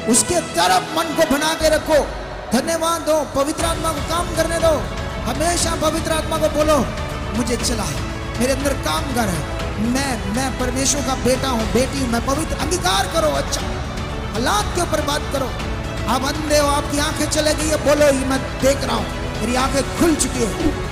उसके तरफ मन को बना के रखो, धन्यवाद दो, पवित्र आत्मा को काम करने दो। हमेशा पवित्र आत्मा को बोलो, मुझे चला, मेरे अंदर काम कर है, मैं परमेश्वर का बेटा हूं, बेटी हूं, मैं पवित्र। अंगीकार करो, अच्छा हालात के ऊपर बात करो। आप अंधे हो, आपकी आंखें चले गई है, बोलो ये मैं देख रहा हूं, मेरी आंखें खुल चुकी है।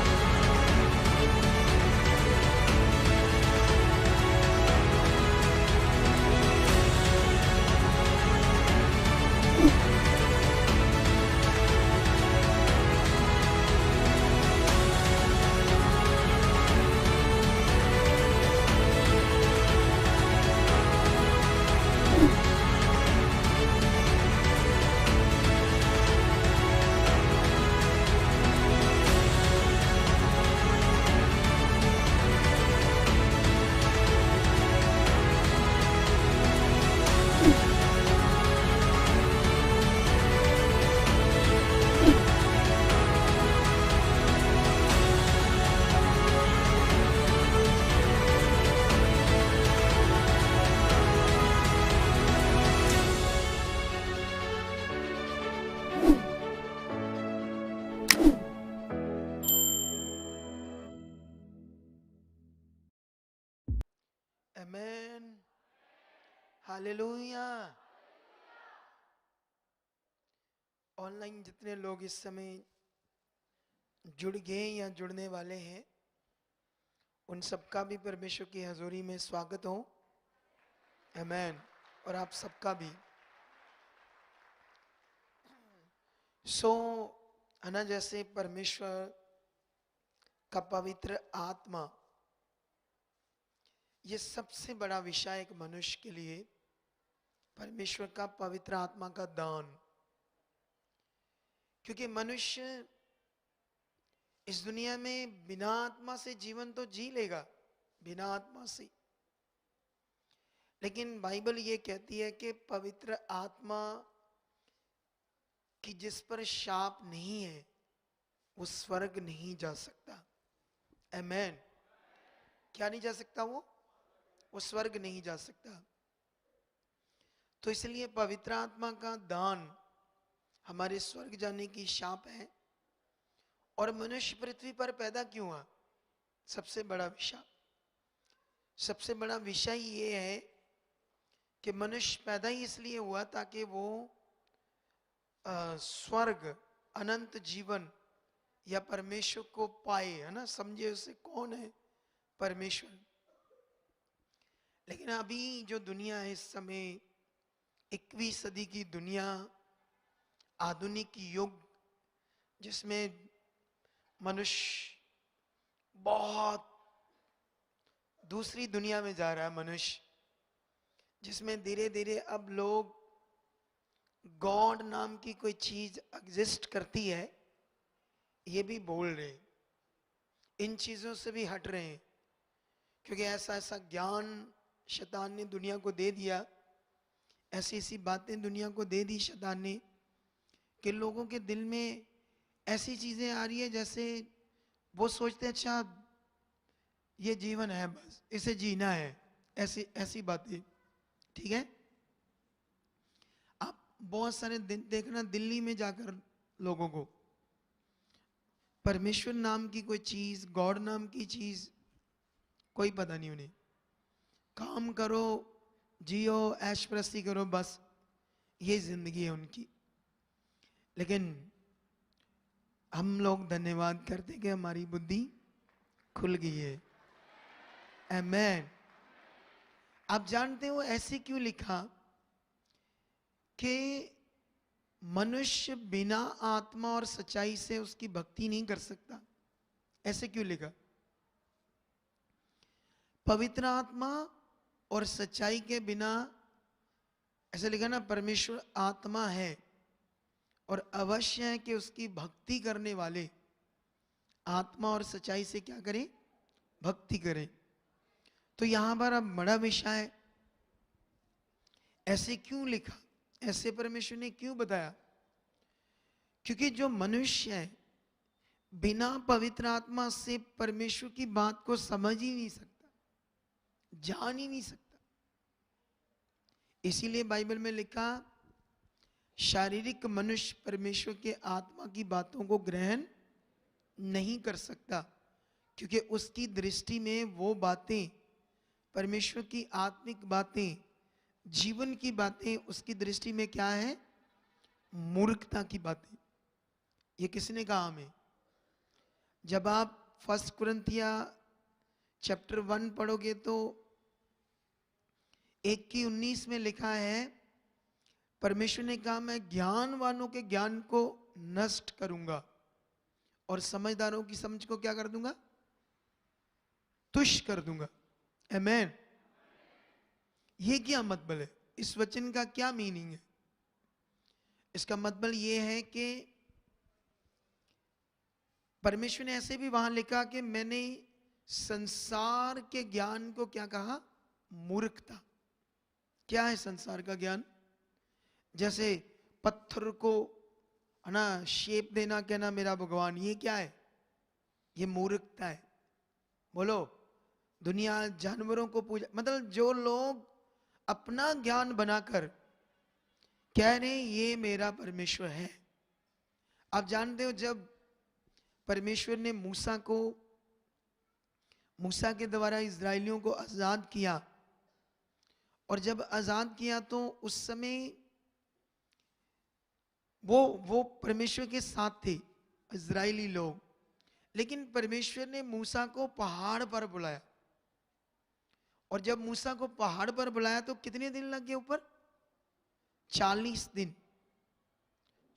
आमेन, हालेलुया। ऑनलाइन जितने लोग इस समय जुड़ गए या जुड़ने वाले हैं, उन सबका भी परमेश्वर की हजूरी में स्वागत हो। आमेन। और आप सबका भी है ना, जैसे परमेश्वर का पवित्र आत्मा, ये सबसे बड़ा विषय एक मनुष्य के लिए, परमेश्वर का पवित्र आत्मा का दान। क्योंकि मनुष्य इस दुनिया में बिना आत्मा से जीवन तो जी लेगा, बिना आत्मा से, लेकिन बाइबल ये कहती है कि पवित्र आत्मा की जिस पर शाप नहीं है वो स्वर्ग नहीं जा सकता। आमेन। क्या नहीं जा सकता? वो स्वर्ग नहीं जा सकता। तो इसलिए पवित्र आत्मा का दान हमारे स्वर्ग जाने की शाप है। और मनुष्य पृथ्वी पर पैदा क्यों हुआ? सबसे बड़ा विषय ये है कि मनुष्य पैदा ही इसलिए हुआ ताकि वो स्वर्ग, अनंत जीवन या परमेश्वर को पाए, है ना। समझे उसे कौन है? परमेश्वर। लेकिन अभी जो दुनिया है इस समय, 21वीं सदी की दुनिया, आधुनिक युग, जिसमें मनुष्य बहुत दूसरी दुनिया में जा रहा है, मनुष्य जिसमें धीरे धीरे अब लोग गॉड नाम की कोई चीज एग्जिस्ट करती है ये भी बोल रहे हैं, इन चीजों से भी हट रहे हैं। क्योंकि ऐसा ज्ञान शैतान ने दुनिया को दे दिया, ऐसी बातें दुनिया को दे दी शैतान ने, कि लोगों के दिल में ऐसी चीजें आ रही है जैसे वो सोचते हैं अच्छा ये जीवन है, बस इसे जीना है, ऐसी बातें। ठीक है, आप बहुत सारे देखना दिल्ली में जाकर लोगों को परमेश्वर नाम की कोई चीज, गॉड नाम की चीज कोई पता नहीं उन्हें। काम करो, जियो, ऐश प्रस्ती करो, बस ये जिंदगी है उनकी। लेकिन हम लोग धन्यवाद करते कि हमारी बुद्धि खुल गई है। आमेन। आप जानते हो ऐसे क्यों लिखा कि मनुष्य बिना आत्मा और सच्चाई से उसकी भक्ति नहीं कर सकता? ऐसे क्यों लिखा? पवित्र आत्मा और सच्चाई के बिना, ऐसे लिखा ना, परमेश्वर आत्मा है और अवश्य है कि उसकी भक्ति करने वाले आत्मा और सच्चाई से क्या करें? भक्ति करें। तो यहां पर अब बड़ा विषय है, ऐसे क्यों लिखा, ऐसे परमेश्वर ने क्यों बताया? क्योंकि जो मनुष्य है बिना पवित्र आत्मा से परमेश्वर की बात को समझ ही नहीं सकता, जान ही नहीं सकता। इसीलिए बाइबल में लिखा शारीरिक मनुष्य परमेश्वर के आत्मा की बातों को ग्रहण नहीं कर सकता, क्योंकि उसकी दृष्टि में वो बातें, परमेश्वर की आत्मिक बातें, जीवन की बातें, उसकी दृष्टि में क्या है? मूर्खता की बातें। ये किसने कहा हमें? जब आप 1 कुरिन्थिया चैप्टर 1 पढ़ोगे तो 1:19 में लिखा है, परमेश्वर ने कहा मैं ज्ञानवानों के ज्ञान को नष्ट करूंगा और समझदारों की समझ को क्या कर दूंगा? तुच्छ कर दूंगा। आमेन। ये क्या मतलब है? इस वचन का क्या मीनिंग है? इसका मतलब ये है कि परमेश्वर ने ऐसे भी वहां लिखा कि मैंने संसार के ज्ञान को क्या कहा? मूर्खता। क्या है संसार का ज्ञान? जैसे पत्थर को है ना शेप देना, कहना मेरा भगवान, ये क्या है? ये मूर्खता है। बोलो, दुनिया जानवरों को पूजा, मतलब जो लोग अपना ज्ञान बनाकर कह रहे हैं ये मेरा परमेश्वर है। आप जानते हो जब परमेश्वर ने मूसा के द्वारा इजरायलियों को आजाद किया, और जब आजाद किया तो उस समय वो परमेश्वर के साथ थे इजरायली लोग, लेकिन परमेश्वर ने मूसा को पहाड़ पर बुलाया, और जब मूसा को पहाड़ पर बुलाया तो कितने दिन लग गए ऊपर? 40 दिन।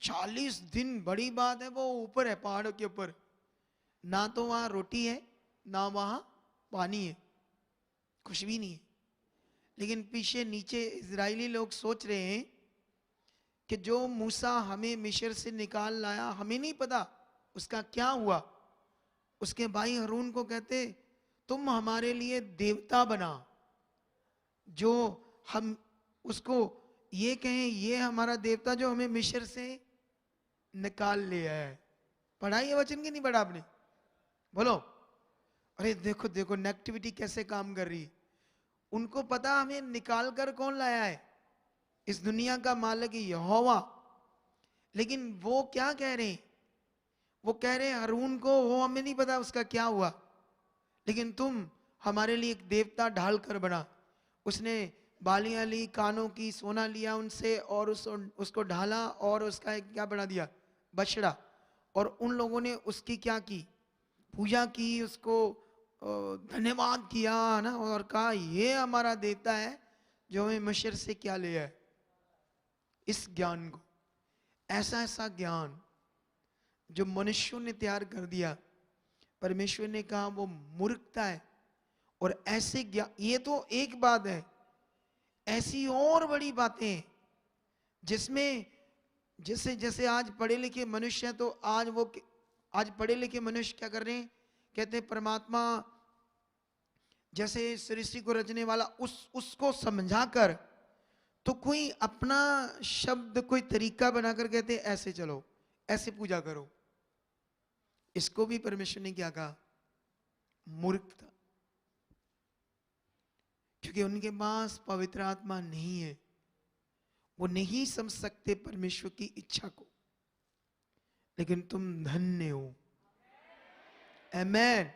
40 दिन बड़ी बात है। वो ऊपर है, पहाड़ों के ऊपर, ना तो वहां रोटी है ना वहां पानी है, कुछ भी नहीं है। लेकिन पीछे नीचे इजरायली लोग सोच रहे हैं कि जो मूसा हमें मिस्र से निकाल लाया, हमें नहीं पता उसका क्या हुआ। उसके भाई हारून को कहते तुम हमारे लिए देवता बना, जो हम उसको ये कहें ये हमारा देवता जो हमें मिस्र से निकाल लिया है। पढ़ा ये वचन की नहीं पढ़ा आपने? बोलो। अरे देखो देखो नेगेटिविटी कैसे काम कर रही है। उनको पता हमें निकाल कर कौन लाया है? इस दुनिया का मालिक यहोवा। लेकिन वो क्या कह रहे हैं? वो कह रहे हैं हारून को, वो हमें नहीं पता उसका क्या हुआ, लेकिन तुम हमारे लिए एक देवता ढाल कर बना। उसने बालियां ली, कानों की, सोना लिया उनसे और उसको ढाला और उसका एक क्या बना दिया? बछड़ा। और उन लोगों ने उसकी क्या की? पूजा की, उसको धन्यवाद किया ना, और कहा ये हमारा देवता है जो हमें मिस्र से क्या लिया है? इस ज्ञान को, ऐसा ज्ञान जो मनुष्यों ने तैयार कर दिया, परमेश्वर ने कहा वो मूर्खता है। और ऐसे ज्ञान, ये तो एक बात है, ऐसी और बड़ी बातें जिसमें जैसे जैसे आज पढ़े लिखे मनुष्य हैं, तो आज पढ़े लिखे मनुष्य क्या कर रहे हैं? कहते हैं परमात्मा जैसे सृष्टि को रचने वाला उसको समझाकर तो कोई अपना शब्द, कोई तरीका बनाकर कहते हैं ऐसे चलो, ऐसे पूजा करो। इसको भी परमेश्वर ने क्या कहा? मूर्खता। क्योंकि उनके पास पवित्र आत्मा नहीं है, वो नहीं समझ सकते परमेश्वर की इच्छा को। लेकिन तुम धन्य हो। आमेन।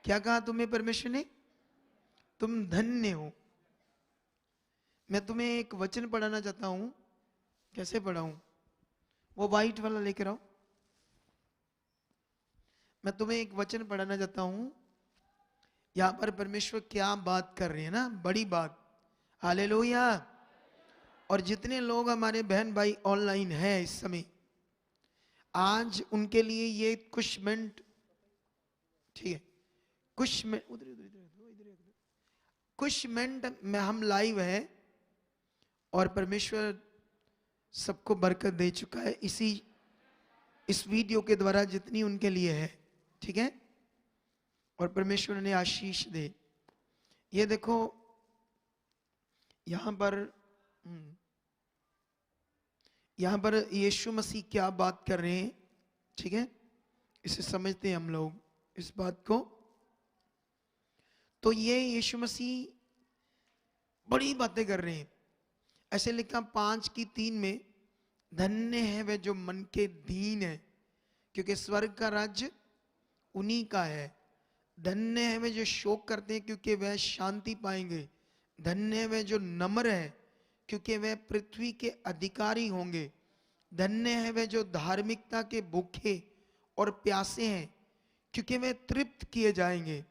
क्या कहा तुम्हें परमेश्वर ने? तुम धन्य हो। मैं तुम्हें एक वचन पढ़ाना चाहता हूं। कैसे पढ़ाऊं? वो वाइट वाला लेकर आओ। मैं तुम्हें एक वचन पढ़ाना चाहता हूं। यहां पर परमेश्वर क्या बात कर रहे हैं ना, बड़ी बात। हालेलुया। और जितने लोग हमारे बहन भाई ऑनलाइन हैं इस समय, आज उनके लिए ये कुछ मिनट, ठीक है, कुछ मिनट, कुछ मिनट में हम लाइव हैं और परमेश्वर सबको बरकत दे चुका है इस वीडियो के द्वारा जितनी उनके लिए है, ठीक है। और परमेश्वर ने आशीष दे। ये देखो यहां पर यीशु मसीह क्या बात कर रहे हैं, ठीक है। इसे समझते हैं हम लोग इस बात को। तो ये यीशु मसीह बड़ी बातें कर रहे हैं। ऐसे लिखा 5:3 में, धन्य है वे जो मन के दीन है, क्योंकि स्वर्ग का राज्य उन्हीं का है। धन्य है वे जो शोक करते हैं, क्योंकि वह शांति पाएंगे। धन्य है वे जो नम्र है, क्योंकि वह पृथ्वी के अधिकारी होंगे। धन्य है वे जो धार्मिकता के भूखे और प्यासे हैं, क्योंकि वे तृप्त किए जाएंगे।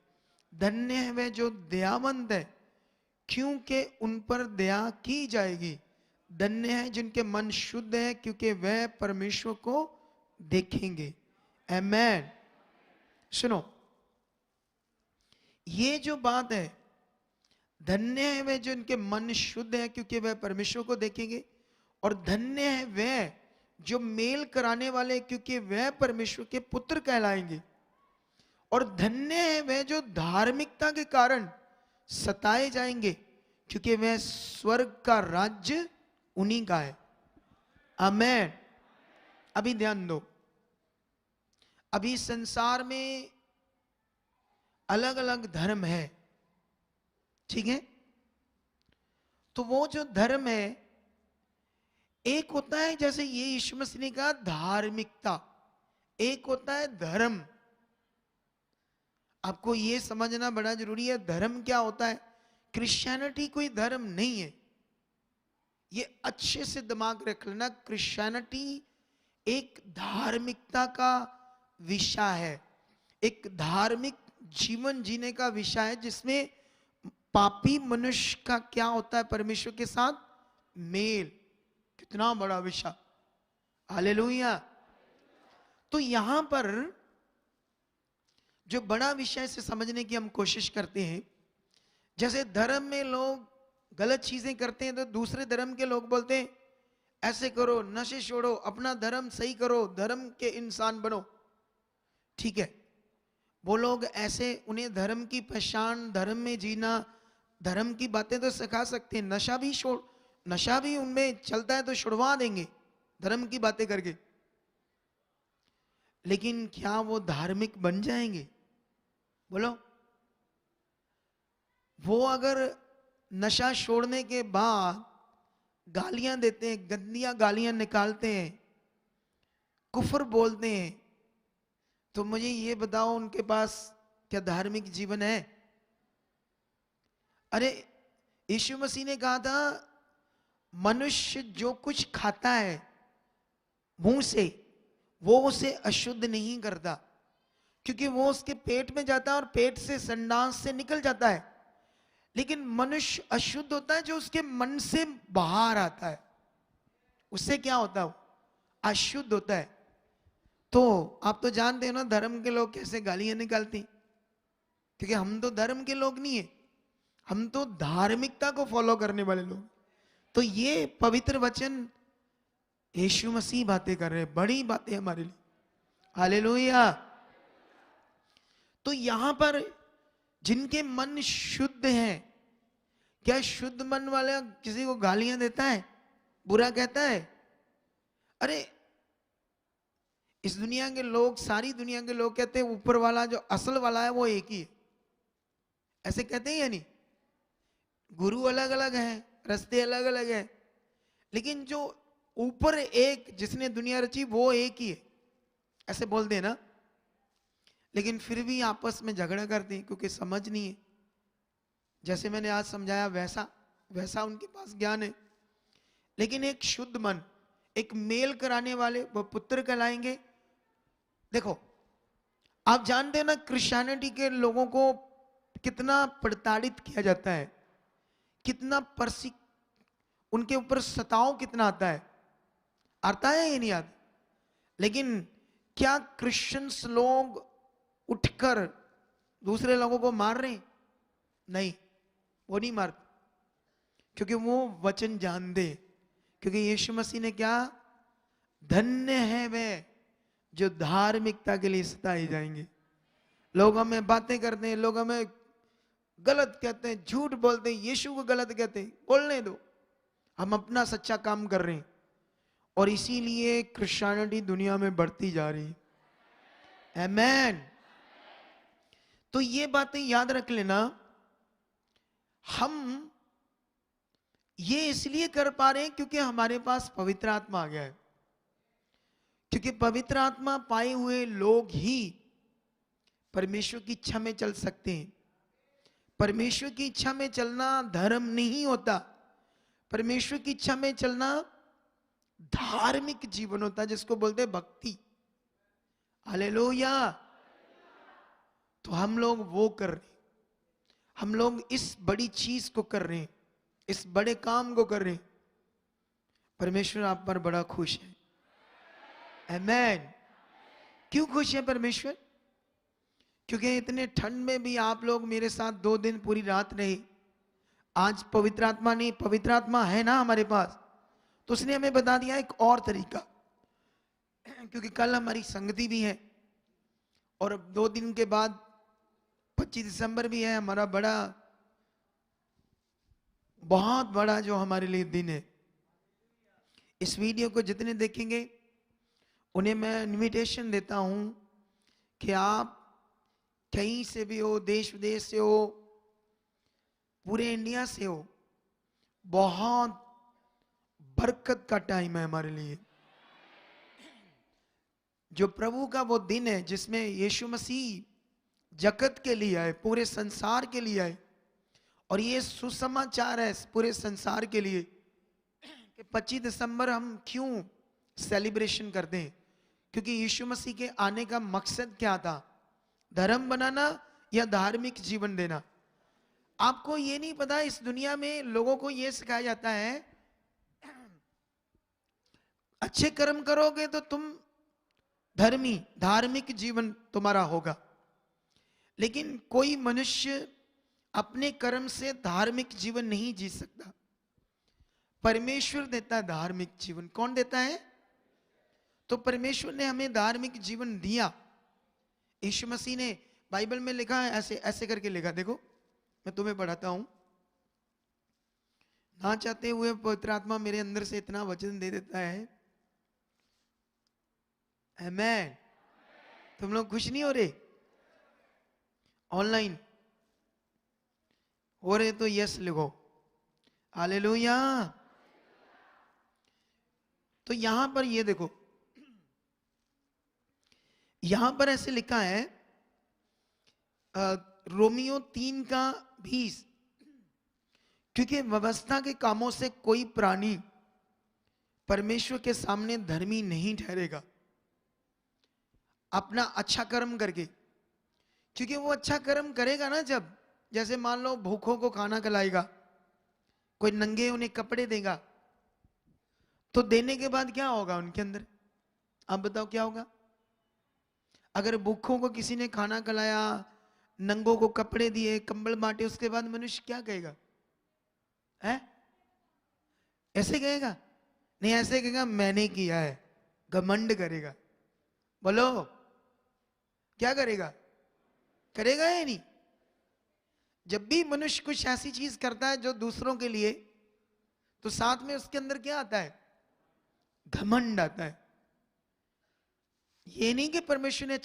धन्य है वे जो दयावंत है, क्योंकि उन पर दया की जाएगी। धन्य है जिनके मन शुद्ध है, क्योंकि वह परमेश्वर को देखेंगे। आमेन। सुनो, ये जो बात है, धन्य है वे जो इनके मन शुद्ध है, क्योंकि वह परमेश्वर को देखेंगे। और धन्य है वे जो मेल कराने वाले, क्योंकि वह परमेश्वर के पुत्र कहलाएंगे। और धन्य है वे जो धार्मिकता के कारण सताए जाएंगे, क्योंकि वह स्वर्ग का राज्य उन्हीं का है। आमेन। अभी ध्यान दो, अभी संसार में अलग अलग धर्म है, ठीक है? तो वो जो धर्म है, एक होता है जैसे ये यीशु मसीह ने कहा धार्मिकता, एक होता है धर्म। आपको ये समझना बड़ा जरूरी है, धर्म क्या होता है। क्रिश्चियनिटी कोई धर्म नहीं है, ये अच्छे से दिमाग रख लेना। क्रिश्चियनिटी एक धार्मिकता का विषय है, एक धार्मिक जीवन जीने का विषय है, जिसमें पापी मनुष्य का क्या होता है, परमेश्वर के साथ मेल। कितना बड़ा विषय, हालेलुया। तो यहां पर जो बड़ा विषय से समझने की हम कोशिश करते हैं, जैसे धर्म में लोग गलत चीजें करते हैं तो दूसरे धर्म के लोग बोलते हैं ऐसे करो, नशे छोड़ो, अपना धर्म सही करो, धर्म के इंसान बनो। ठीक है, वो लोग ऐसे, उन्हें धर्म की पहचान, धर्म में जीना, धर्म की बातें तो सिखा सकते हैं। नशा भी छोड़, नशा भी उनमें चलता है तो छुड़वा देंगे धर्म की बातें करके। लेकिन क्या वो धार्मिक बन जाएंगे? बोलो। वो अगर नशा छोड़ने के बाद गालियां देते हैं, गंदियां गालियां निकालते हैं, कुफर बोलते हैं, तो मुझे ये बताओ उनके पास क्या धार्मिक जीवन है? अरे यीशु मसीह ने कहा था मनुष्य जो कुछ खाता है मुंह से, वो उसे अशुद्ध नहीं करता, क्योंकि वो उसके पेट में जाता है और पेट से संडास से निकल जाता है। लेकिन मनुष्य अशुद्ध होता है जो उसके मन से बाहर आता है, उससे क्या होता है? अशुद्ध होता है। तो आप तो जानते हो ना धर्म के लोग कैसे गालियां निकालते हैं, क्योंकि हम तो धर्म के लोग नहीं है, हम तो धार्मिकता को फॉलो करने वाले लोग। तो ये पवित्र वचन यीशु मसीह बातें कर रहे हैं, बड़ी बातें हमारे लिए, हालेलुया। तो यहां पर जिनके मन शुद्ध हैं, क्या शुद्ध मन वाला किसी को गालियां देता है, बुरा कहता है? अरे इस दुनिया के लोग, सारी दुनिया के लोग कहते हैं ऊपर वाला जो असल वाला है वो एक ही है, ऐसे कहते हैं या नहीं? गुरु अलग अलग हैं, रास्ते अलग अलग हैं, लेकिन जो ऊपर एक जिसने दुनिया रची वो एक ही है, ऐसे बोल देना। लेकिन फिर भी आपस में झगड़ा करते हैं क्योंकि समझ नहीं है। जैसे मैंने आज समझाया वैसा वैसा उनके पास ज्ञान है। लेकिन एक शुद्ध मन, एक मेल कराने वाले, वो पुत्र कहलाएंगे। देखो आप जानते हैं ना क्रिश्चियनिटी के लोगों को कितना प्रताड़ित किया जाता है, कितना उनके ऊपर सताव कितना आता है या नहीं आता? लेकिन क्या क्रिश्चियंस लोग उठकर दूसरे लोगों को मार रहे हैं? नहीं, वो नहीं मारते, क्योंकि वो वचन जानते हैं। क्योंकि यीशु मसीह ने क्या, धन्य है वे जो धार्मिकता के लिए सताए जाएंगे। लोग हमें बातें करते हैं, लोग हमें गलत कहते हैं, झूठ बोलते हैं, यीशु को गलत कहते हैं, बोलने दो, हम अपना सच्चा काम कर रहे हैं। और इसीलिए क्रिश्चियनिटी दुनिया में बढ़ती जा रही है। आमेन। तो ये बातें याद रख लेना। हम ये इसलिए कर पा रहे हैं क्योंकि हमारे पास पवित्र आत्मा आ गया है। क्योंकि पवित्र आत्मा पाए हुए लोग ही परमेश्वर की इच्छा में चल सकते हैं। परमेश्वर की इच्छा में चलना धर्म नहीं होता, परमेश्वर की इच्छा में चलना धार्मिक जीवन होता है, जिसको बोलते हैं भक्ति। हालेलुया। तो हम लोग वो कर रहे हैं, हम लोग इस बड़ी चीज को कर रहे हैं, इस बड़े काम को कर रहे हैं। परमेश्वर आप पर बड़ा खुश है। आमेन। क्यों खुश है परमेश्वर? क्योंकि इतने ठंड में भी आप लोग मेरे साथ 2 दिन पूरी रात रहे। आज पवित्र आत्मा नहीं, पवित्र आत्मा है ना हमारे पास, तो उसने हमें बता दिया एक और तरीका। क्योंकि कल हमारी संगति भी है और अब 2 दिन के बाद 25 दिसंबर भी है, हमारा बड़ा बहुत बड़ा जो हमारे लिए दिन है। इस वीडियो को जितने देखेंगे उन्हें मैं इनविटेशन देता हूं कि आप कहीं से भी हो, देश विदेश से हो, पूरे इंडिया से हो, बहुत बरकत का टाइम है हमारे लिए। जो प्रभु का वो दिन है जिसमें यीशु मसीह जगत के लिए आए, पूरे संसार के लिए आए। और ये सुसमाचार है पूरे संसार के लिए कि 25 दिसंबर हम क्यों सेलिब्रेशन करते हैं। क्योंकि यीशु मसीह के आने का मकसद क्या था? धर्म बनाना या धार्मिक जीवन देना। आपको ये नहीं पता, इस दुनिया में लोगों को ये सिखाया जाता है अच्छे कर्म करोगे तो तुम धर्मी, धार्मिक जीवन तुम्हारा होगा। लेकिन कोई मनुष्य अपने कर्म से धार्मिक जीवन नहीं जी सकता। परमेश्वर देता है धार्मिक जीवन। कौन देता है? तो परमेश्वर ने हमें धार्मिक जीवन दिया। यीशु मसीह ने बाइबल में लिखा है, ऐसे ऐसे करके लिखा, देखो मैं तुम्हें पढ़ाता हूं। ना चाहते हुए पवित्र आत्मा मेरे अंदर से इतना वचन दे देता है। आमेन। तुम लोग खुश नहीं हो रहे? ऑनलाइन हो रहे तो यस लिखो। हालेलुया। तो यहां पर ये देखो, यहां पर ऐसे लिखा है रोमियो 3:20, क्योंकि व्यवस्था के कामों से कोई प्राणी परमेश्वर के सामने धर्मी नहीं ठहरेगा अपना अच्छा कर्म करके। क्योंकि वो अच्छा कर्म करेगा ना, जब जैसे मान लो भूखों को खाना खिलाएगा, कोई नंगे उन्हें कपड़े देगा, तो देने के बाद क्या होगा उनके अंदर? आप बताओ क्या होगा? अगर भूखों को किसी ने खाना खिलाया, नंगों को कपड़े दिए, कंबल बांटे, उसके बाद मनुष्य क्या कहेगा? है ऐसे कहेगा? नहीं, ऐसे कहेगा मैंने किया है, घमंड करेगा। बोलो क्या करेगा? करेगा या नहीं? जब भी मनुष्य कुछ ऐसी चीज करता है जो दूसरों के लिए, तो साथ में उसके अंदर क्या आता है? घमंड आता है। ये नहीं कि परमेश्वर ने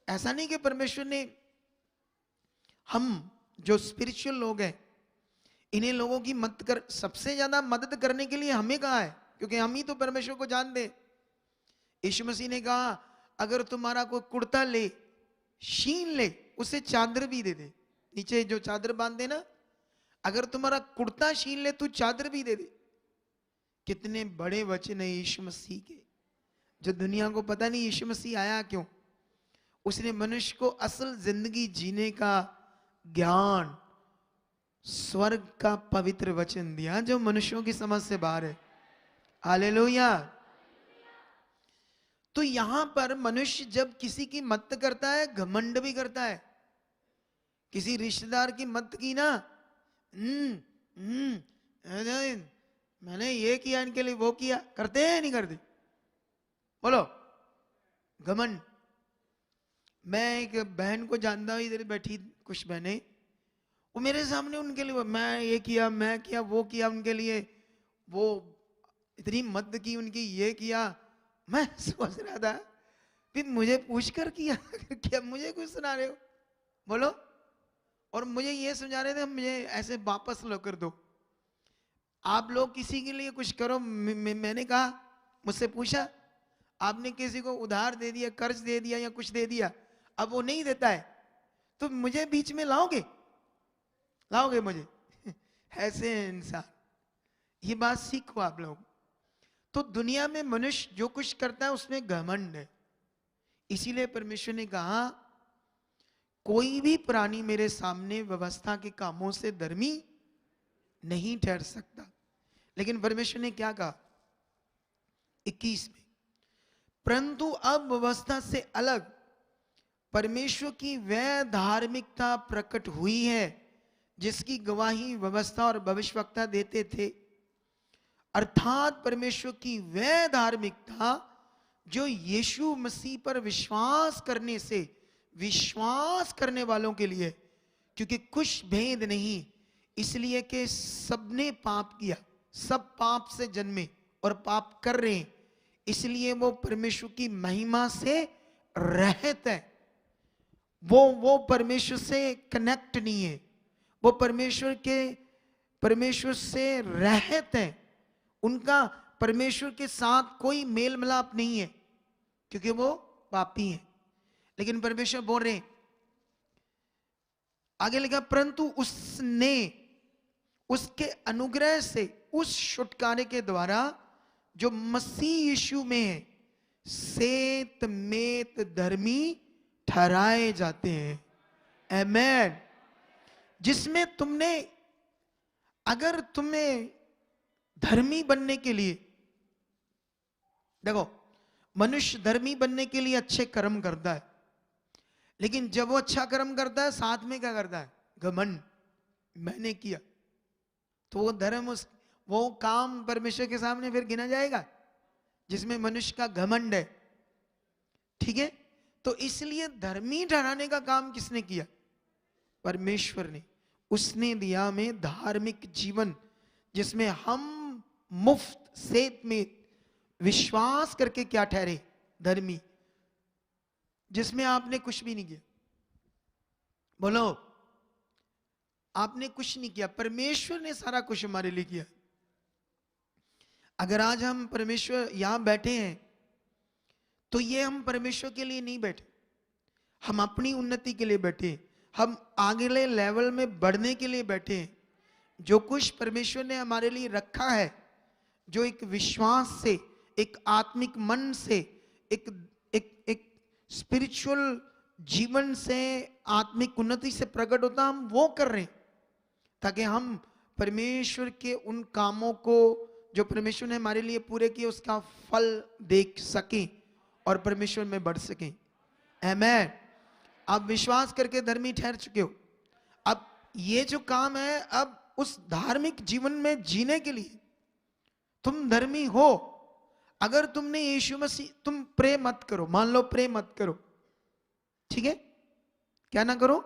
ऐसा नहीं कि परमेश्वर ने, हम जो स्पिरिचुअल लोग हैं इन्हें लोगों की मदद कर, सबसे ज्यादा मदद करने के लिए हमें कहा है, क्योंकि हम ही तो परमेश्वर को जानते। यीशु मसीह ने कहा अगर तुम्हारा कोई कुर्ता ले, छीन ले, उसे चादर भी दे दे। नीचे जो चादर बांध दे ना, अगर तुम्हारा कुर्ता छीन ले तू चादर भी दे दे। कितने बड़े वचन है यीशु मसीह के, जो दुनिया को पता नहीं यीशु मसीह आया क्यों। उसने मनुष्य को असल जिंदगी जीने का ज्ञान, स्वर्ग का पवित्र वचन दिया जो मनुष्यों की समझ से बाहर है। हालेलुया। तो यहां पर मनुष्य जब किसी की मदद करता है, घमंड भी करता है। किसी रिश्तेदार की मदद की ना, मैंने ये किया इनके लिए, वो किया, करते हैं नहीं करते? बोलो घमंड। मैं एक बहन को जानता हूं, इधर बैठी कुछ बहनें, वो मेरे सामने उनके लिए मैं ये किया, मैं किया, वो किया, उनके लिए वो इतनी मदद की, उनकी ये किया। मैं सोच रहा था फिर मुझे पूछ कर किया क्या मुझे कुछ सुना रहे हो? बोलो। और मुझे ये समझा रहे थे मुझे ऐसे वापस लो कर दो। आप लोग किसी के लिए कुछ करो, मैंने कहा, मुझसे पूछा आपने किसी को उधार दे दिया, कर्ज दे दिया या कुछ दे दिया, अब वो नहीं देता है, तो मुझे बीच में लाओगे मुझे? ऐसे हैं इंसान। ये बात सीखो आप लोग। तो दुनिया में मनुष्य जो कुछ करता है उसमें घमंड है। इसीलिए परमेश्वर ने कहा कोई भी प्राणी मेरे सामने व्यवस्था के कामों से धर्मी नहीं ठहर सकता। लेकिन परमेश्वर ने क्या कहा 21 में, परंतु अब व्यवस्था से अलग परमेश्वर की वह धार्मिकता प्रकट हुई है जिसकी गवाही व्यवस्था और भविष्यवक्ता देते थे, अर्थात परमेश्वर की वह धार्मिकता जो यीशु मसीह पर विश्वास करने वालों के लिए, क्योंकि कुछ भेद नहीं, इसलिए कि सबने पाप किया, सब पाप से जन्मे और पाप कर रहे हैं, इसलिए वो परमेश्वर की महिमा से रहित है। वो परमेश्वर से कनेक्ट नहीं है, वो परमेश्वर से रहित है, उनका परमेश्वर के साथ कोई मेल मिलाप नहीं है, क्योंकि वो पापी हैं। लेकिन परमेश्वर बोल रहे हैं, आगे लिखा, परंतु उसने उसके अनुग्रह से उस छुटकारे के द्वारा जो मसीह यीशु में है सेत मेत धर्मी ठहराए जाते हैं। आमेन। जिसमें तुमने, अगर तुम्हें धर्मी बनने के लिए, देखो मनुष्य धर्मी बनने के लिए अच्छे कर्म करता है, लेकिन जब वो अच्छा कर्म करता है साथ में क्या करता है? घमंड, मैंने किया। तो वो धर्म, वो काम परमेश्वर के सामने फिर गिना जाएगा जिसमें मनुष्य का घमंड है। ठीक है, तो इसलिए धर्मी ठहराने का काम किसने किया? परमेश्वर ने। उसने दिया हमें धार्मिक जीवन जिसमें हम मुफ्त सेत में विश्वास करके क्या ठहरे? धर्मी, जिसमें आपने कुछ भी नहीं किया। बोलो, आपने कुछ नहीं किया, परमेश्वर ने सारा कुछ हमारे लिए किया। अगर आज हम परमेश्वर यहां बैठे हैं तो ये हम परमेश्वर के लिए नहीं बैठे, हम अपनी उन्नति के लिए बैठे, हम आगे लेवल में बढ़ने के लिए बैठे हैं। जो कुछ परमेश्वर ने हमारे लिए रखा है, जो एक विश्वास से, एक आत्मिक मन से, एक स्पिरिचुअल जीवन से, आत्मिक उन्नति से प्रकट होता, हम वो कर रहे हैं ताकि हम परमेश्वर के उन कामों को जो परमेश्वर ने हमारे लिए पूरे किए उसका फल देख सकें और परमेश्वर में बढ़ सकें। आमेन। आप विश्वास करके धर्मी ठहर चुके हो। अब ये जो काम है, अब उस धार्मिक जीवन में जीने के लिए तुम धर्मी हो। अगर तुमने यीशु मसीह, तुम प्रे मत करो, मान लो प्रे मत करो, ठीक है, क्या ना करो,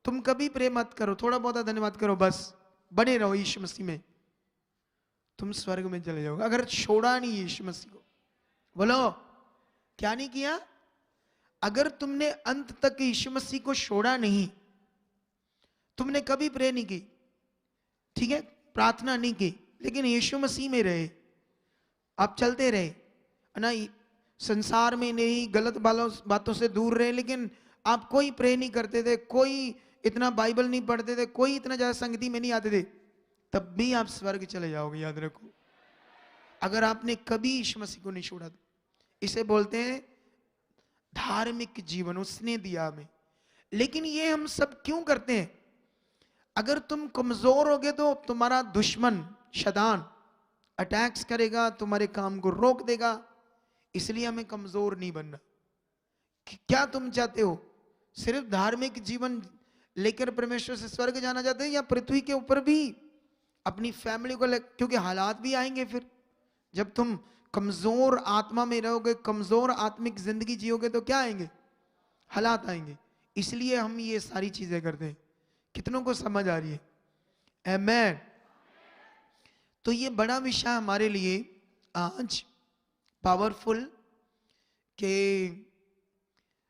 तुम कभी प्रे मत करो, थोड़ा बहुत धन्यवाद करो, बस बने रहो यीशु मसीह में, तुम स्वर्ग में चले जाओगे। अगर छोड़ा नहीं यीशु मसीह को, बोलो क्या नहीं किया? अगर तुमने अंत तक यीशु मसीह को छोड़ा नहीं, तुमने कभी प्रे नहीं की, ठीक है, प्रार्थना नहीं की, लेकिन यीशु मसीह में रहे, आप चलते रहे ना, संसार में नहीं, गलत बातों से दूर रहे, लेकिन आप कोई प्रे नहीं करते थे, कोई इतना बाइबल नहीं पढ़ते थे, कोई इतना ज्यादा संगति में नहीं आते थे, तब भी आप स्वर्ग चले जाओगे, याद रखो। अगर आपने कभी यीशु मसीह को नहीं छोड़ा तो इसे बोलते हैं धार्मिक जीवन, उसने दिया हमें। लेकिन ये हम सब क्यों करते हैं? अगर तुम कमजोर होगे तो तुम्हारा दुश्मन शैतान अटैक्स करेगा, तुम्हारे काम को रोक देगा। इसलिए हमें कमजोर नहीं बनना। क्या तुम चाहते हो? सिर्फ धार्मिक जीवन लेकर परमेश्वर से स्वर्ग जाना चाहते हो, या पृथ्वी के ऊपर भी अपनी फैमिली को क्योंकि हालात भी आएंगे फिर, जब तुम कमजोर आत्मा में रहोगे, कमजोर आत्मिक जिंदगी जियोगे तो क्या आएंगे? हालात आएंगे। इसलिए हम ये सारी चीजें करते हैं। कितनों को समझ आ रही है? आमेन। तो ये बड़ा विषय हमारे लिए आज पावरफुल के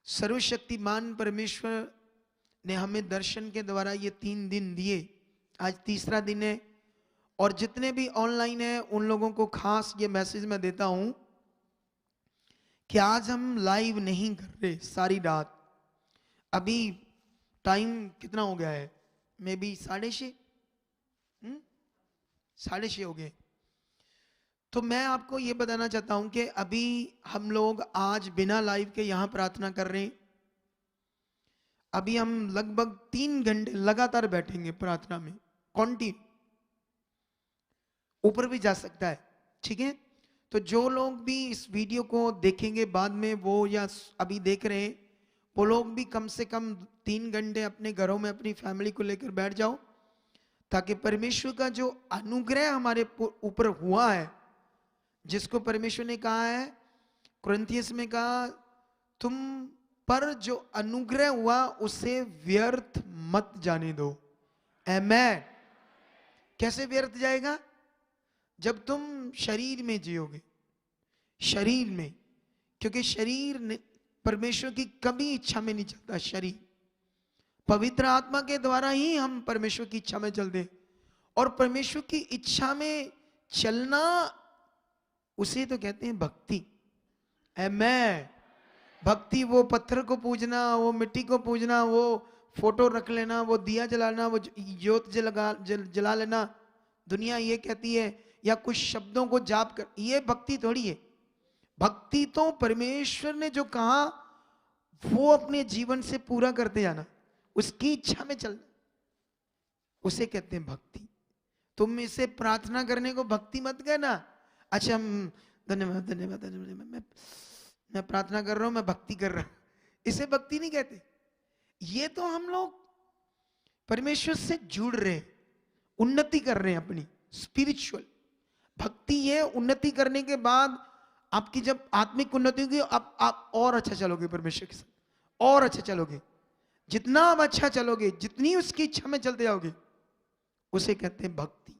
सर्वशक्तिमान परमेश्वर ने हमें दर्शन के द्वारा ये 3 दिन दिए। आज तीसरा दिन है, और जितने भी ऑनलाइन है उन लोगों को खास ये मैसेज मैं देता हूं कि आज हम लाइव नहीं कर रहे सारी रात। अभी टाइम कितना हो गया है? मे बी 6:30, 6:30 हो गए। तो मैं आपको ये बताना चाहता हूं कि अभी हम लोग आज बिना लाइव के यहां प्रार्थना कर रहे हैं। अभी हम लगभग 3 घंटे लगातार बैठेंगे प्रार्थना में, कंटिन्यू, ऊपर भी जा सकता है, ठीक है। तो जो लोग भी इस वीडियो को देखेंगे बाद में, वो या अभी देख रहे हैं, वो लोग भी कम से कम 3 घंटे अपने घरों में अपनी फैमिली को लेकर बैठ जाओ, ताकि परमेश्वर का जो अनुग्रह हमारे ऊपर हुआ है, जिसको परमेश्वर ने कहा है, कुरिन्थियस में कहा, तुम पर जो अनुग्रह हुआ उसे व्यर्थ मत जाने दो। आमेन। कैसे व्यर्थ जाएगा? जब तुम शरीर में जियोगे, शरीर में, क्योंकि शरीर परमेश्वर की कभी इच्छा में नहीं चलता। शरीर पवित्र आत्मा के द्वारा ही हम परमेश्वर की इच्छा में चलते हैं, और परमेश्वर की इच्छा में चलना उसे तो कहते हैं भक्ति। आमेन। भक्ति वो पत्थर को पूजना, वो मिट्टी को पूजना, वो फोटो रख लेना, वो दिया जलाना, वो ज्योत जला लेना, दुनिया ये कहती है, या कुछ शब्दों को जाप कर, ये भक्ति थोड़ी है। भक्ति तो परमेश्वर ने जो कहा वो अपने जीवन से पूरा करते जाना, उसकी इच्छा में चलना, उसे कहते हैं भक्ति। तुम इसे प्रार्थना करने को भक्ति मत कहना। अच्छा, हम धन्यवाद धन्यवाद धन्यवाद, मैं प्रार्थना कर रहा हूं, मैं भक्ति कर रहा हूं, इसे भक्ति नहीं कहते। ये तो हम लोग परमेश्वर से जुड़ रहे हैं, उन्नति कर रहे हैं अपनी स्पिरिचुअल। भक्ति है उन्नति करने के बाद आपकी जब आत्मिक उन्नति होगी, आप और अच्छा चलोगे परमेश्वर के साथ, और अच्छा चलोगे। जितना आप अच्छा चलोगे, जितनी उसकी इच्छा में चलते जाओगे, उसे कहते हैं भक्ति।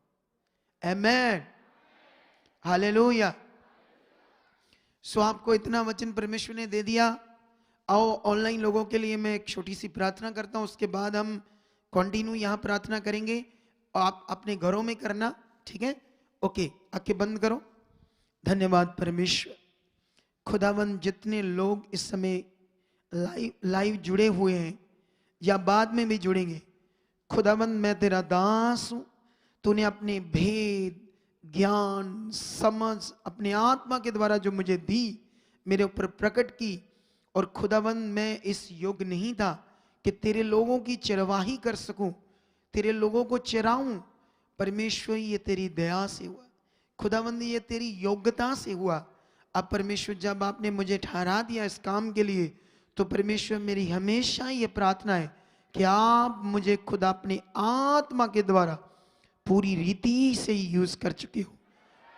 आमेन, हालेलुया। सो आपको इतना वचन परमेश्वर ने दे दिया। आओ ऑनलाइन लोगों के लिए मैं एक छोटी सी प्रार्थना करता हूं, उसके बाद हम कंटिन्यू यहां प्रार्थना करेंगे। आप अपने घरों में करना, ठीक है? ओके, आंखें बंद करो। धन्यवाद परमेश्वर। खुदावंद, जितने लोग इस समय लाइव जुड़े हुए हैं या बाद में भी जुड़ेंगे, खुदावंद मैं तेरा दास हूं। तूने अपने भेद, ज्ञान, समझ अपने आत्मा के द्वारा जो मुझे दी, मेरे ऊपर प्रकट की। और खुदावंद मैं इस योग्य नहीं था कि तेरे लोगों की चरवाही कर सकूं, तेरे लोगों को चराऊं। परमेश्वर ये तेरी दया से हुआ, खुदावंद ये तेरी योग्यता से हुआ। अब परमेश्वर जब आपने मुझे ठहरा दिया इस काम के लिए, तो परमेश्वर मेरी हमेशा ये प्रार्थना है कि आप मुझे खुदा अपने आत्मा के द्वारा पूरी रीति से यूज कर चुके हो,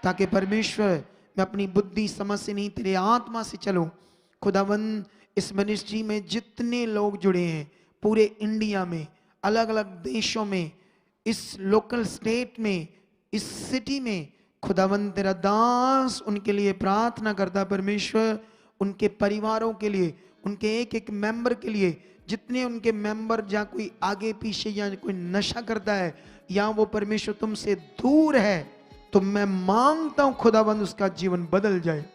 ताकि परमेश्वर मैं अपनी बुद्धि समझ से नहीं, तेरे आत्मा से चलूं। खुदावंद इस मिनिस्ट्री में जितने लोग जुड़े हैं, पूरे इंडिया में, अलग अलग देशों में, इस लोकल स्टेट में, इस सिटी में, खुदावंद तेरा दास उनके लिए प्रार्थना करता। परमेश्वर उनके परिवारों के लिए, उनके एक एक मेंबर के लिए, जितने उनके मेंबर जहाँ कोई आगे पीछे या कोई नशा करता है या वो परमेश्वर तुमसे दूर है, तो मैं मांगता हूं खुदावंद उसका जीवन बदल जाए,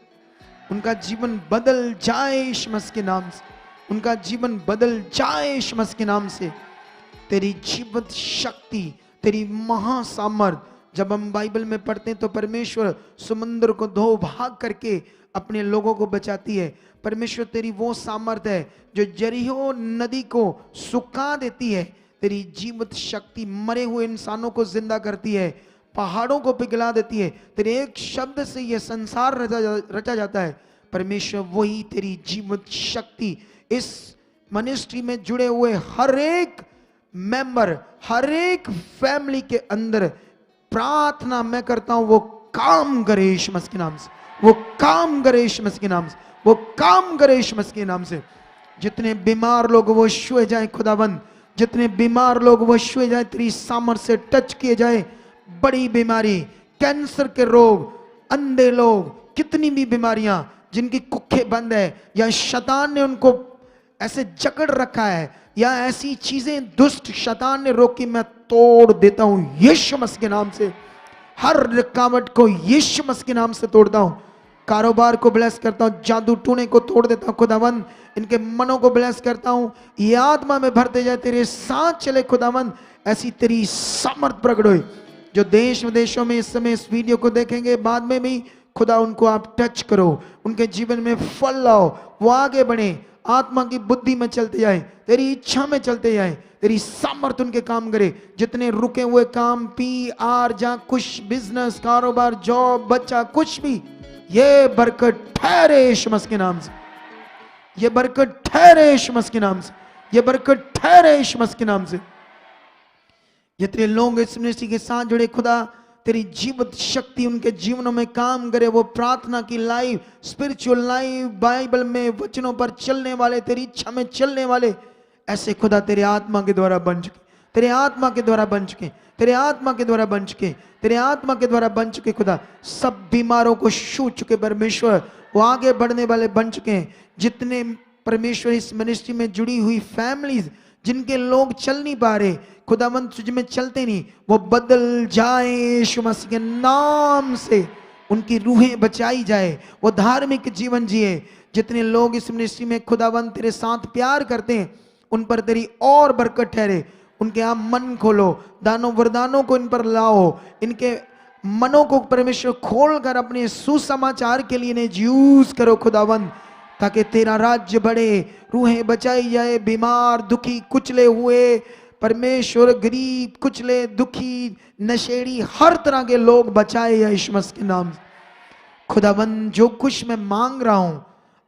उनका जीवन बदल जाए यीशु मसीह के नाम से, उनका जीवन बदल जाए यीशु मसीह के नाम से। तेरी जीवंत शक्ति, तेरी महासामर्थ, जब हम बाइबल में पढ़ते हैं तो परमेश्वर समुद्र को 2 भाग करके अपने लोगों को बचाती है। परमेश्वर तेरी वो सामर्थ है जो यरीहो नदी को सुखा देती है। तेरी जीवंत शक्ति मरे हुए इंसानों को जिंदा करती है, पहाड़ों को पिघला देती है। तेरे एक शब्द से यह संसार रचा जाता है। परमेश्वर वही तेरी जीवंत शक्ति इस मिनिस्ट्री में जुड़े हुए हर एक मेंबर, हर एक फैमिली के अंदर प्रार्थना मैं करता हूं, वो काम करे यीशु मसीह के नाम से, वो काम करे यीशु मसीह के नाम से, वो काम करे यीशु मसीह के नाम से। जितने बीमार लोग वो छुए जाए खुदाबंद, जितने बीमार लोग वो छुए जाए, तेरी सामर्थ से टच किए जाए। बड़ी बीमारी, कैंसर के रोग, अंधे लोग, कितनी भी बीमारियां जिनकी कुखें बंद है या शैतान ने उनको ऐसे जकड़ रखा है, या ऐसी चीजें दुष्ट शैतान ने रोकी, मैं तोड़ देता हूं यीशु मसीह के नाम से। हर रुकावट को यीशु मसीह के नाम से तोड़ता हूं। कारोबार को ब्लेस करता हूँ, जादू टूने को तोड़ देता हूँ खुदावंद, इनके मनों को ब्लेस करता हूँ, ये आत्मा में भरते जाए, तेरे साथ चले खुदावंद, ऐसी तेरी सामर्थ प्रकट हो। जो देश विदेशों में इस समय इस वीडियो को देखेंगे, बाद में भी खुदा उनको आप टच करो, उनके जीवन में फल लाओ, वो आगे बढ़े, आत्मा की बुद्धि में चलते जाए, तेरी इच्छा में चलते जाए, तेरी सामर्थ उनके काम करे। जितने रुके हुए काम, PR, जहां कुछ बिजनेस, कारोबार, जॉब, बच्चा, कुछ भी, ये बरकत ठहरे यीशु मसीह के नाम से, ये बरकत ठहरे यीशु मसीह के नाम से, ये बरकत ठहरे यीशु मसीह के नाम से। जितने लोग इस मिनिस्ट्री के साथ जुड़े, खुदा तेरी जीवित शक्ति उनके जीवनों में काम करे, वो प्रार्थना की लाइफ, स्पिरिचुअल लाइफ, बाइबल में वचनों पर चलने वाले, तेरी इच्छा में चलने वाले, ऐसे खुदा तेरे आत्मा के द्वारा बन चुके, तेरे आत्मा के द्वारा बन चुके, तेरे आत्मा के द्वारा बन चुके, तेरे आत्मा के द्वारा बन चुके। खुदा सब बीमारों को छू चुके परमेश्वर, वो आगे बढ़ने वाले बन चुके हैं। जितने परमेश्वर इस मिनिस्ट्री में जुड़ी हुई फैमिलीज, जिनके लोग चल नहीं पा रहे, खुदावंद तुझ में चलते नहीं, वो बदल जाए यीशु मसीह के नाम से, उनकी रूहें बचाई जाए, वो धार्मिक जीवन जिए। जितने लोग इस मिनिस्ट्री में खुदावंद तेरे साथ प्यार करते हैं, उन पर तेरी और बरकत ठहरे, उनके आप मन खोलो, दानों वरदानों को इन पर लाओ, इनके मनों को परमेश्वर खोलकर अपने सुसमाचार के लिए इन्हें यूज करो खुदावंद, ताकि तेरा राज्य बढ़े, रूहें बचाई जाए, बीमार, दुखी, कुचले हुए, परमेश्वर गरीब, कुचले, दुखी, नशेड़ी, हर तरह के लोग बचाए या यीशु मसीह के नाम से। खुदावंद जो कुछ मैं मांग रहा हूं,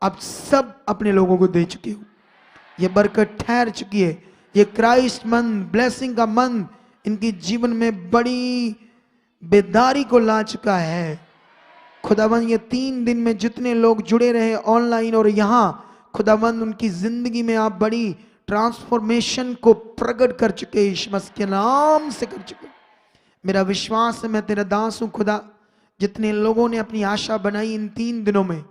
अब सब अपने लोगों को दे चुके हो, ये बरकत ठहर चुकी है, ये क्राइस्ट मंथ, ब्लेसिंग का मंथ इनकी जीवन में बड़ी बेदारी को ला चुका है। खुदावंद ये 3 दिन में जितने लोग जुड़े रहे ऑनलाइन और यहाँ, खुदावंद उनकी जिंदगी में आप बड़ी ट्रांसफॉर्मेशन को प्रकट कर चुके, यीशु मसीह के नाम से कर चुके। मेरा विश्वास है, मैं तेरा दास हूं खुदा, जितने लोगों ने अपनी आशा बनाई इन 3 दिनों में,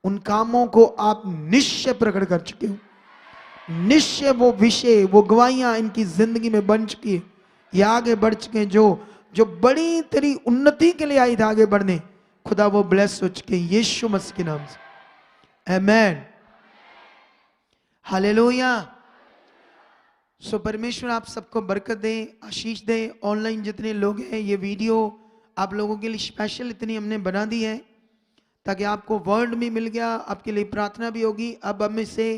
उन कामों को आप निश्चय प्रकट कर चुके हो, निश्चय वो विषय, वो गवाहियां इनकी जिंदगी में बन चुकी है, ये आगे बढ़ चुके हैं। जो बड़ी तेरी उन्नति के लिए आई थी आगे बढ़ने, खुदा वो ब्लेस हो चुके यीशु मसीह के नाम से, आमेन, हालेलुया। सो परमेश्वर आप सबको बरकत दे, आशीष दे। ऑनलाइन जितने लोग हैं, ये वीडियो आप लोगों के लिए स्पेशल इतनी हमने बना दी है ताकि आपको वर्ड भी मिल गया, आपके लिए प्रार्थना भी होगी। अब हम इसे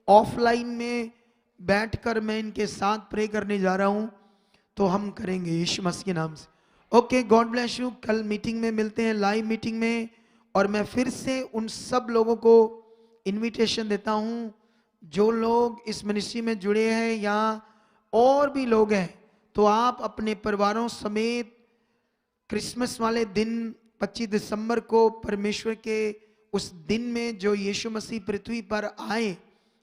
ऑफलाइन में बैठकर मैं इनके साथ प्रे करने जा रहा हूं, तो हम करेंगे यीशु मसीह के नाम से। Okay, God bless you. कल मीटिंग में मिलते हैं, लाइव मीटिंग में, और मैं फिर से उन सब लोगों को इनविटेशन देता हूं जो लोग इस मिनिस्ट्री में जुड़े हैं या और भी लोग हैं, तो आप अपने परिवारों समेत क्रिसमस वाले दिन 25 दिसंबर को, परमेश्वर के उस दिन में जो यीशु मसीह पृथ्वी पर आए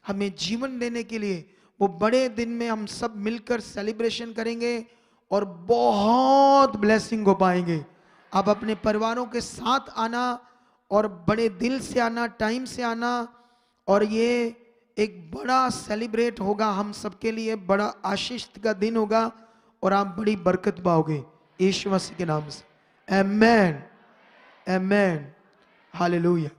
हमें जीवन देने के लिए, वो बड़े दिन में हम सब मिलकर सेलिब्रेशन करेंगे और बहुत ब्लेसिंग हो पाएंगे। आप अपने परिवारों के साथ आना और बड़े दिल से आना, टाइम से आना, और ये एक बड़ा सेलिब्रेट होगा, हम सबके लिए बड़ा आशीष का दिन होगा और आप बड़ी बरकत पाओगे यीशु मसीह के नाम से। आमेन, आमेन, हालेलुया।